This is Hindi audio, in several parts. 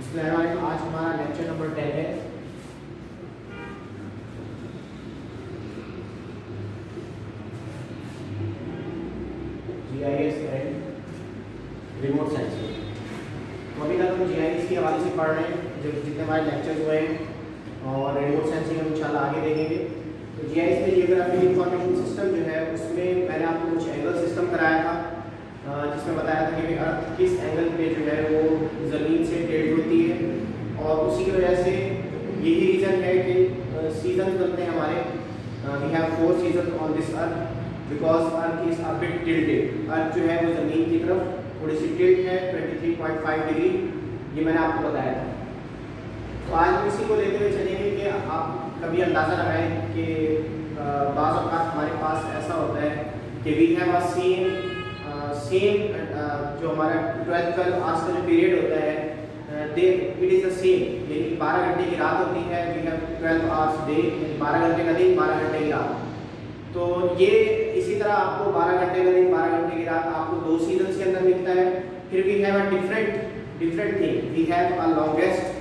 आज हमारा लेक्चर नंबर 10 है। GIS and remote sensing. तो अभी तक हम जीआईएस के हवाले से पढ़ रहे हैं, जो जितने हमारे लेक्चर्स हुए हैं, और रिमोट सेंसिंग हम इंशाल्लाह आगे देखेंगे। तो जीआईएस में जियोग्राफिक इंफॉर्मेशन सिस्टम जो है, उसमें मैंने आपको कुछ एंगल सिस्टम कराया था, जिसमें बताया था कि अर्थ किस एंगल पे जो है वो ज़मीन से टेढ़ी होती है, और उसी की वजह से यही रीज़न है कि सीजन बनते हैं हमारे। We have 4 season on this earth because earth is a bit tilted. Earth जो है वो ज़मीन की तरफ थोड़ी सी टिल्ट है, 23.5 डिग्री, ये मैंने आपको बताया था। तो आज हम इसी को लेते हुए चलेंगे कि आप कभी अंदाज़ा लगाएं कि बाज़ औक़ात हमारे पास ऐसा होता है कि वी हैव अ सेम जो हमारा 12 आवर्स का जो पीरियड होता है, इट इज़ द सेम, लेकिन 12 घंटे की रात होती है। वी हैव 12 आवर्स डे, 12 घंटे का दिन, 12 घंटे की रात। तो ये इसी तरह आपको 12 घंटे का दिन, 12 घंटे की रात आपको 2 सीजन के अंदर मिलता है। फिर we have a different thing, we have a longest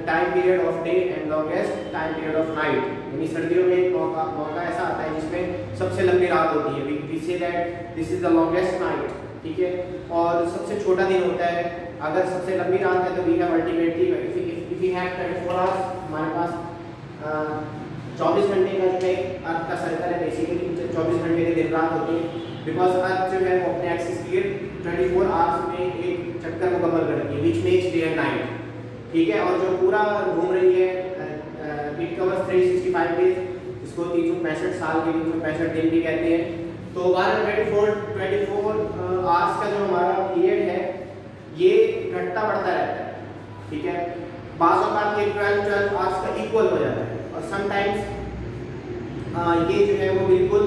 time period of day and longest time period of night. यानी सर्दियों में एक मौका ऐसा आता है जिसमें सबसे लंबी रात होती है, we say that this is the longest night, ठीक है। और सबसे छोटा दिन होता है। अगर सबसे लंबी रात है तो we have ultimately if we have 24 hours, हमारे पास 24 घंटे का जो है अर्थ का सर्कल है, बेसिकली 24 घंटे के दिन रात होते हैं, बिकॉज अर्थ जो है वो अपने एक्सिस की 24 आवर्स में एक चक्कर मुकम्मल करती है, which makes day and night, ठीक है। और जो पूरा घूम रही है, इट कवर्स 365 डेज, इसको 365 साल के 365 दिन भी कहते हैं। तो 24 आवर्स का जो हमारा पीरियड है ये घटता बढ़ता रहता है, ठीक है। बाज़ औक़ात ये 12 आवर्स का इक्वल हो जाता है, और समटाइम्स ये जो है वो बिल्कुल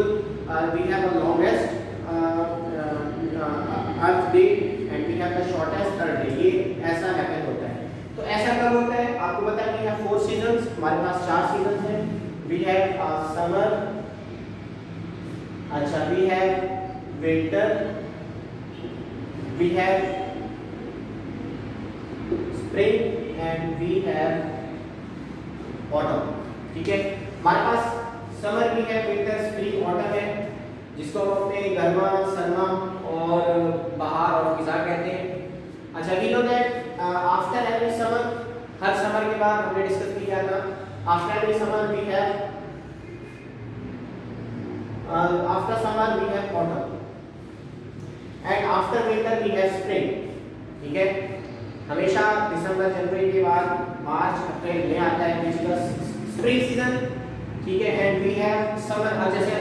we have the longest earth day and we have the shortest earth day, ये ऐसा हैपन होता है। तो ऐसा कब होता है? आपको पता है कि यहाँ 4 सीजन्स, हमारे पास 4 सीजन्स हैं। वी हैव समर, अच्छा, we have winter, we have spring and we have autumn, ठीक है। हमारे पास समर भी है, विंटर, स्प्रिंग, ऑटम है, जिसको हम अपने गर्मा, सरमा और बहार और फिजा कहते हैं। अच्छा, we know that after every summer, हर समर के बाद हमने डिस्कस किया था, after every summer we have after summer we have autumn and after winter we have spring, ठीक है। हमेशा दिसंबर जनवरी के बाद मार्च अप्रैल में आता है विच इज स्प्रिंग सीजन, ठीक है। एंड वी हैव समर, जैसे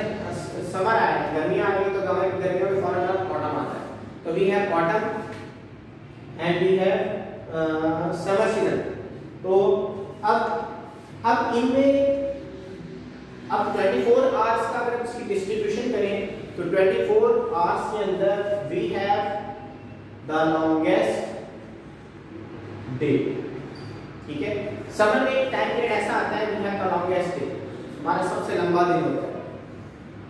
समर आया, गर्मियां आ गई तो गर्मियों में फौरन ऑटम आता है, तो we have autumn and we have summer season. तो अब इनमें अब 24 आवर्स का अगर इसकी डिस्ट्रीब्यूशन करें तो 24 आवर्स के अंदर we have the longest day, ठीक है। समर में एक टाइम पीरियड ऐसा आता है, we have the longest day, हमारा सबसे लंबा दिन होता है,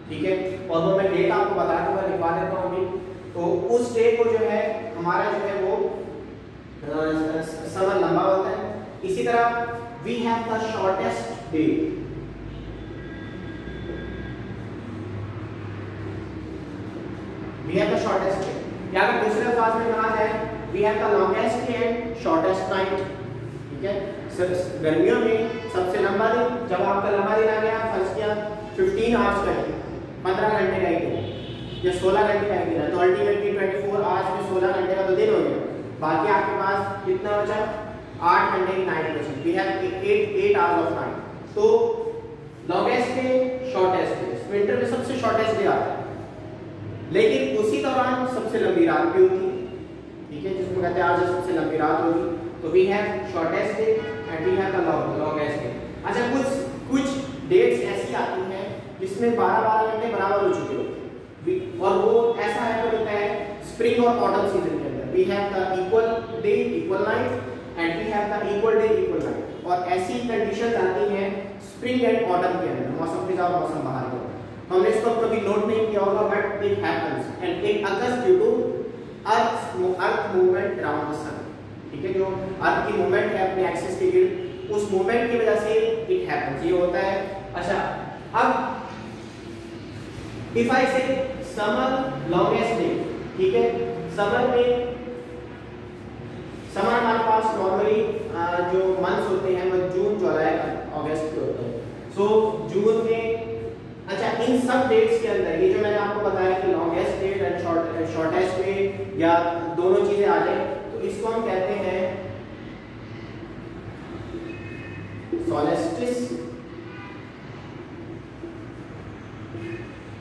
ठीक है। और वो मैं डेट आपको बता दूंगा, लिखवा देता हूँ अभी। तो उस डे को जो है हमारा जो है वो समर लंबा होता है। इसी तरह we have the shortest day, we have the shortest day, या अगर दूसरे अल्फाज में कहा जाए we have the longest day and shortest night, ठीक है। गर्मियों में सबसे लंबा दिन, जब आपका लंबा दिन आ गया, फर्स्ट किया 15 आवर्स का दिन, 15 घंटे का एक दिन, या 16 घंटे का एक दिन है, तो अल्टीमेटली 24 आवर्स में 16 घंटे का तो दिन हो गया। बाकी आपके पास कितना बचा? 8 घंटे की नाइट बची। We have 8 hours of night. तो longest day, shortest day, winter में सबसे शॉर्टेस्ट डे आता है, लेकिन उसी दौरान सबसे लंबी रात भी होती है, ठीक है, जिसको कहते हैं आज सबसे लंबी रात होगी। तो we have shortest day and we have the longest day. अच्छा, कुछ डेट्स ऐसी आती हैं जिसमें 12-12 घंटे बराबर हो चुके होते हैं, और वो ऐसा हैपन होता है स्प्रिंग और ऑटम सीजन के अंदर। We have the equal day, equal night and we have the equal day, equal night. और ऐसी कंडीशंस आती हैं स्प्रिंग एंड ऑटम के अंदर, मौसम फिजा और मौसम बहार के अंदर। हमने इसको कभी नोट नहीं किया होगा, but it happens and it occurs due to earth movement around the sun, ठीक ठीक है, जो अर्थ की मूवमेंट है अपने एक्सिस के गिर्द, उस मूवमेंट की वजह से इट हैपेंस, ये होता है। अच्छा, अब इफ आई से समर लॉन्गेस्ट डे, ठीक है, समर में, समर हमारे पास नॉर्मली जो मंथ्स होते हैं वो जून, जुलाई, अगस्त के होते हैं। सो जून में, अच्छा, इन सब डेट्स के अंदर ये जो मैंने आपको बताया कि longest date and shortest day या दोनों चीजें आ जाए, तो इसको हम कहते हैं सोलेस्टिस,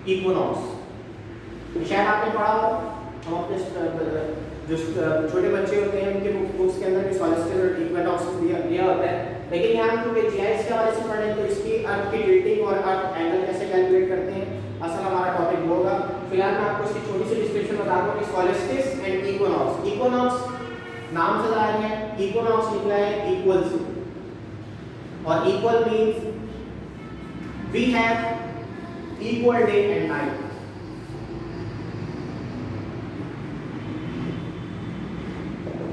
इक्विनॉक्स। शायद आपने पढ़ा हो, हम अपने जो छोटे बच्चे होते हैं उनके बुक्स के अंदर भी सोलेस्टिस और इक्विनॉक्स दिया होता है, लेकिन यहाँ हम क्योंकि जीआईएस के हवाले से पढ़ रहे हैं तो इसकी अर्थ की टिल्टिंग और अर्थ एंगल कैसे कैलकुलेट करते हैं, असल हमारा टॉपिक वो होगा। फिलहाल मैं आपको इसकी छोटी सी डिस्क्रिप्शन बता दूं कि सोलेस्टिस एंड इक्विनॉक्स, इक्विनॉक्स नाम से जाहिर है, इक्विनॉक्स निकला है इक्वल से, और equal means we have equal day and night.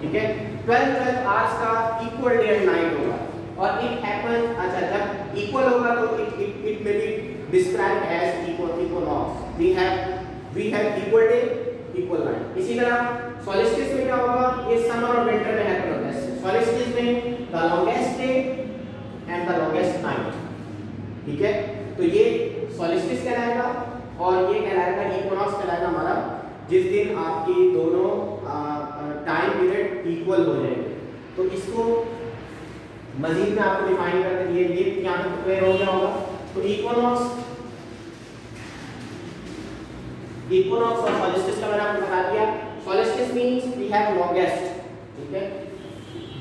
ठीक है, 12 आवर्स का इक्वल डे एंड नाइट होगा, और इट हैपेंस, अच्छा, जब इक्वल होगा तो it may be described as equinox. We have equal day, equal night. इसी तरह सोलिस्टिस में क्या होगा, ये समर और विंटर में हैपन होता है। सोलिस्टिस में the longest day and the longest night, ठीक है, तो ये सोलिस्टिस कहलाएगा, और ये कहलाएगा इक्विनॉक्स कहलाएगा हमारा, जिस दिन आपकी दोनों टाइम पीरियड इक्वल हो जाएंगे। तो इसको मजीद में आपको डिफाइन कर दिए, ये यहाँ तक क्लियर हो गया होगा। तो इक्विनॉक्स और सोलिस्टिस का मैंने आपको बता दिया। Solstice means we have longest, ठीक है,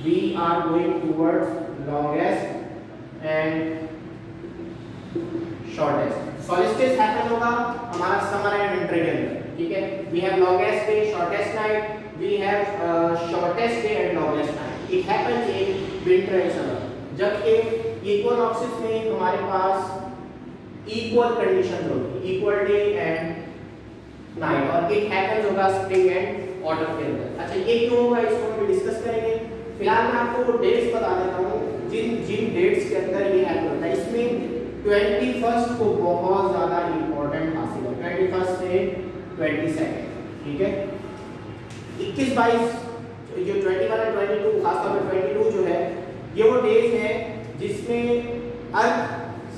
we are going towards longest and shortest. Solstice happen होगा हमारा समर एंड विंटर के अंदर, ठीक है, we have longest day, shortest night, we have shortest day and longest night. It happens in winter and summer, जबकि इक्विनॉक्सिस में हमारे पास इक्वल कंडीशन होगी, इक्वल डे एंड नाइट, और इट हैपेंस होगा स्प्रिंग एंड ऑटम के अंदर। अच्छा, ये क्यों होगा इसको हम डिस्कस करेंगे। फिलहाल मैं आपको डेट्स बता देता हूँ जिन डेट्स के अंदर ये हैपन होता है। इसमें 21 को बहुत ज्यादा इंपॉर्टेंट हासिल है, 21 से 22, ठीक है। 21, 22, जो 21 और 22, खासतौर पर 22 जो है, ये वो डेज है जिसमें अर्थ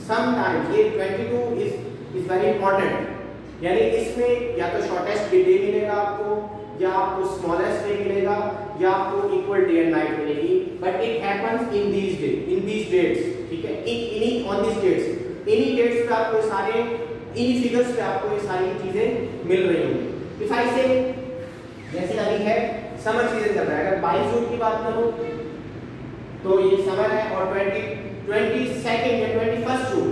समटाइम्स, ये 22 इज वेरी इंपॉर्टेंट, यानी इसमें या तो शॉर्टेस्ट डे मिलेगा आपको, या आपको स्मॉलेस्ट डे मिलेगा, या आपको इक्वल डे एंड नाइट मिलेगी, but it happens in these dates, ठीक है, ऑन दीस डेट्स, इन्हीं डेट्स पे आपको सारे, इन्हीं फिगर्स पे आपको ये सारी चीजें मिल रही होंगी। इफ आई से, जैसे अभी है समर सीजन चल रहा है, अगर 22 जून की बात करूं तो ये समर है, और 22nd या 21 जून,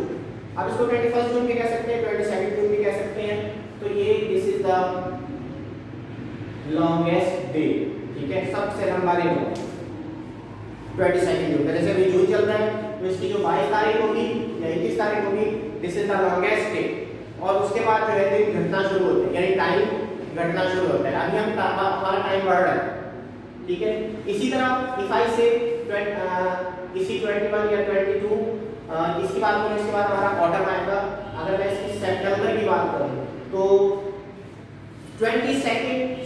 अब इसको 21 जून भी कह सकते हैं, 22 जून भी कह सकते हैं, तो ये this is the longest day, ठीक है, सबसे लंबा दिन होगा 22 जून। जैसे अभी जून चल रहा है तो इसकी जो 22 तारीख होगी या 21 तारीख होगी, this is the longest day, और उसके बाद जो है दिन घटना शुरू होते हैं, यानी टाइम घटना शुरू होता है। अभी हम हमारा टाइम बढ़ रहा है, ठीक है। इसी तरह इफ आई से इसी 21 या 22 इसकी बात करें, इसके बाद हमारा ऑटम आएगा। अगर मैं इसकी सितंबर की बात करूं तो 22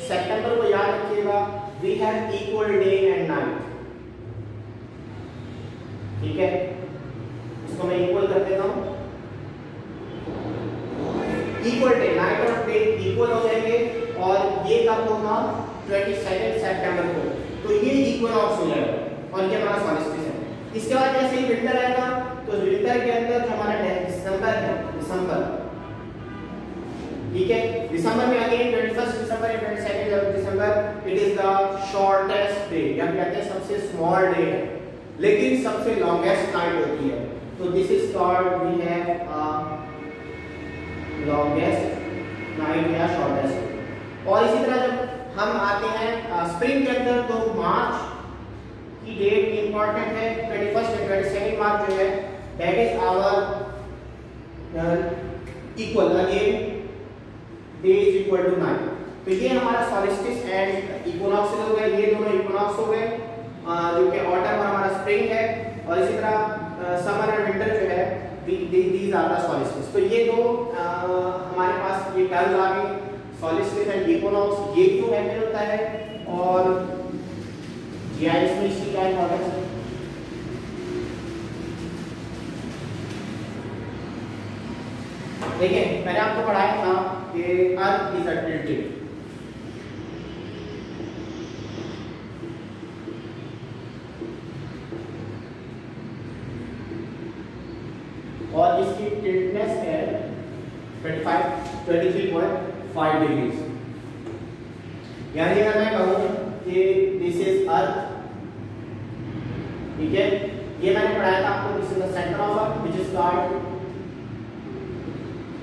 सितंबर को याद रखिएगा, we have equal day and night, ठीक है, इसको मैं इक्वल कर देता हूं, इक्वल डे, नाइट और डे इक्वल हो जाएंगे, और ये कब होगा 22 सितंबर को, तो ये इक्विनॉक्स हो जाएगा, और ये हमारा सोलिस्टिस है। इसके बाद जैसे ही विंटर आएगा तो विंटर के अंदर जो हमारा दिसंबर है, दिसंबर, ठीक है, दिसंबर में अगेन 21 दिसंबर या 22 दिसंबर, it is the shortest day, या कहते हैं सबसे स्मॉल डे है, लेकिन सबसे लॉन्गेस्ट नाइट होती है, तो this is called, we have longest night या शॉर्टेस्ट। और इसी तरह जब हम आते हैं स्प्रिंग के अंदर, तो मार्च की डेट इंपॉर्टेंट है, 21 या 22 मार्च जो है, that is our equal, again day is equal to night. तो ये हमारा सोलिस्टिस एंड इक्विनॉक्स हो गए, ये दोनों इक्विनॉक्स हो गए। जो कि ऑटम और हमारा स्प्रिंग है, और इसी तरह समर एंड विंटर जो है दीज आर द सॉलिस्टिस। तो ये दो हमारे पास ये टर्म्स आ गए, सॉलिस्टिस एंड इक्विनॉक्स। ये क्यों हैपन होता है और जीआईएस में इसकी क्या इंपॉर्टेंस है? देखिए मैंने आपको पढ़ाया था कि अर्थ इज अ टिल्टेड, और इसकी टिल्टनेस है 23.5 डिग्रीज। यानी अगर मैं कहूं कि दिस इज अर्थ, ठीक है, ये मैंने पढ़ाया था आपको, this is the centre of earth which is called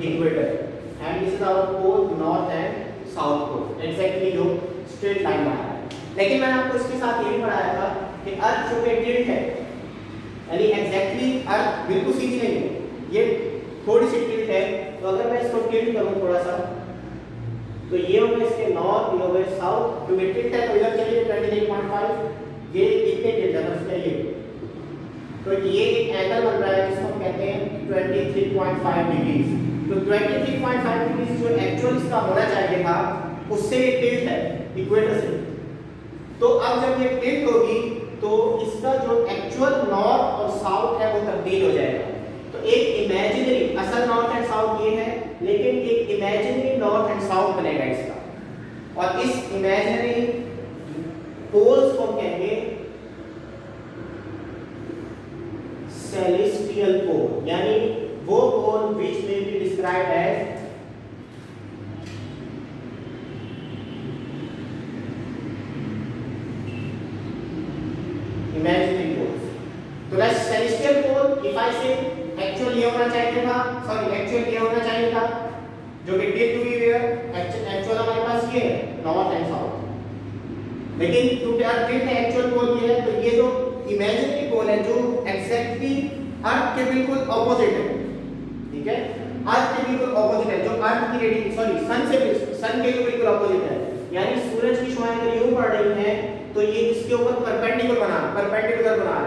equator, and this is our pole north and south pole, exactly जो स्ट्रेट लाइन बना है। लेकिन मैंने आपको इसके साथ ये भी पढ़ाया था कि अर्थ जो कि टिल्ट है, यानी एग्जैक्टली अर्थ बिल्कुल सीधी नहीं है, ये थोड़ी सी टिल्ट है। तो अगर मैं इसको टिल्ट करूं थोड़ा सा, तो ये होगा इसके नॉर्थ, ये होगा साउथ, क्योंकि टिल्ट है तो इधर चलिए 23.5, ये कितने टिल्ट है उसका ये, तो ये एक एंगल बन रहा है जिसको हम कहते हैं 23.5 डिग्रीज। तो 23.5 डिग्रीज जो एक्चुअल इसका होना चाहिए था उससे ये टिल्ट है इक्वेटर से। तो अब जब ये टिल्ट होगी तो इसका जो एक्चुअल नॉर्थ और साउथ है वो तब्दील हो जाएगा। तो एक इमेजिनरी, असल नॉर्थ एंड साउथ ये है, लेकिन एक इमेजिनरी नॉर्थ एंड साउथ बनेगा इसका, और इस इमेजिनरी पोल्स को कहेंगे सेलेस्टियल पोल, यानी वो pole which may be described as imaginary poles. तो let's celestial pole, if I say actual ये होना चाहिए था, sorry actual ये होना चाहिए था, जो कि टिल्ट हुई है, actual हमारे पास ये है नॉर्थ एंड साउथ, लेकिन क्योंकि अर्थ टिल्ट है, एक्चुअल पोल ये है, तो ये जो इमेजिनरी पोल है जो एग्जैक्टली अर्थ के बिल्कुल ऑपोजिट है, ठीक है, अर्थ के बिल्कुल ऑपोजिट है, जो अर्थ की रेडिएशन, सॉरी सन के बिल्कुल ऑपोजिट है, यानी सूरज की शुआएं अगर यूं पड़ रही हैं तो ये इसके ऊपर परपेंडिकुलर बना रहा है,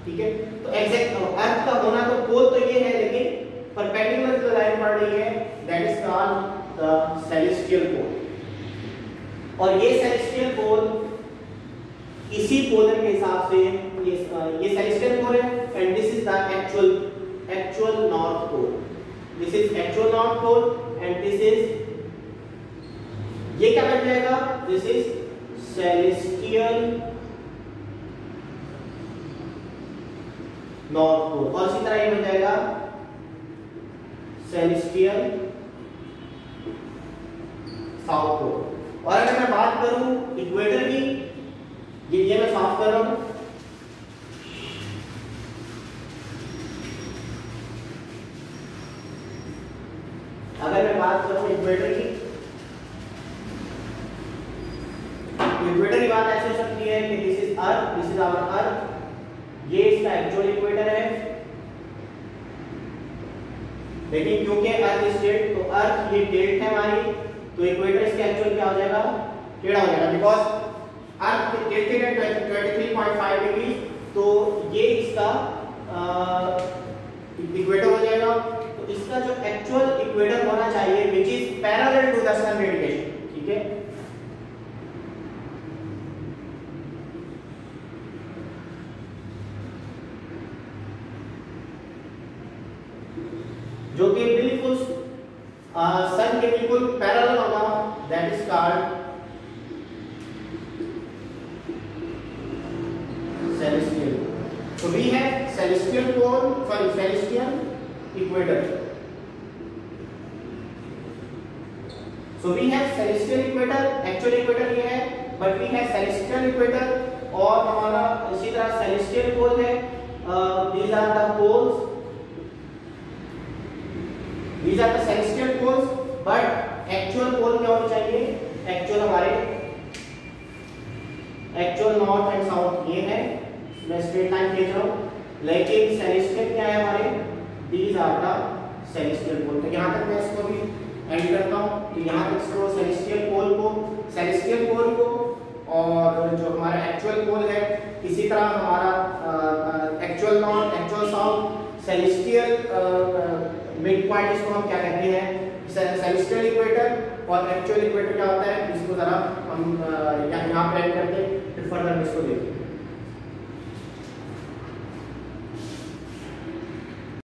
ठीक है। तो एग्जैक्ट अर्थ का होना तो पोल तो ये है, लेकिन परपेंडिकुलर जो लाइन पड़ रही है that is called the celestial pole. और ये सेलेस्टियल पोल इसी पोलर के हिसाब से ये सेलेस्टियल पोल है, and this is the actual north pole, this is actual north pole, and this is, ये क्या बन जाएगा, this is celestial north pole, और इसी तरह ये बन जाएगा सेलेस्टियल साउथ पोल। और अगर मैं बात करूं इक्वेटर की, ये मैं साफ कर रहा हूं, अगर मैं बात करूं इक्वेटर की, इक्वेटर की बात ऐसे हो सकती है कि this is earth, this is our earth, ये इसका एक्चुअल इक्वेटर है, लेकिन क्योंकि अर्थ इज टिल्ट, तो अर्थ ये टिल्ट है हमारी, तो इक्वेटर इसका एक्चुअल क्या हो जाएगा, टेढ़ा हो जाएगा, बिकॉज अर्थ टिल्टेड है 23.5 डिग्री, तो ये इसका इक्वेटर हो जाएगा। तो इसका जो एक्चुअल इक्वेटर होना चाहिए which is parallel to the sun radiation, ठीक है, जो कि बिल्कुल सन के बिल्कुल पैरेलल होगा, that is called celestial. So we have celestial pole, sorry, celestial equator. So we have celestial equator, actual equator ये है, but we have celestial equator, और हमारा इसी तरह celestial pole है, these are the poles, these are the celestial poles, but actual pole क्या होना चाहिए, actual हमारे actual north and south ये है, मैं स्ट्रेट लाइन खींच रहा हूँ, लेकिन सेलेस्टियल क्या है हमारे, these are the celestial pole। तो यहाँ तक मैं इसको भी एड करता हूँ, तो यहाँ तक इसको celestial pole को और जो हमारा एक्चुअल पोल है, इसी तरह हमारा actual north, actual south, celestial mid point इसको हम क्या कहते हैं, सेलेस्टियल इक्वेटर और एक्चुअल इक्वेटर क्या होता है, इसको जरा हम यहाँ पे ऐड करते हैं, फिर फर्दर इसको देखेंगे।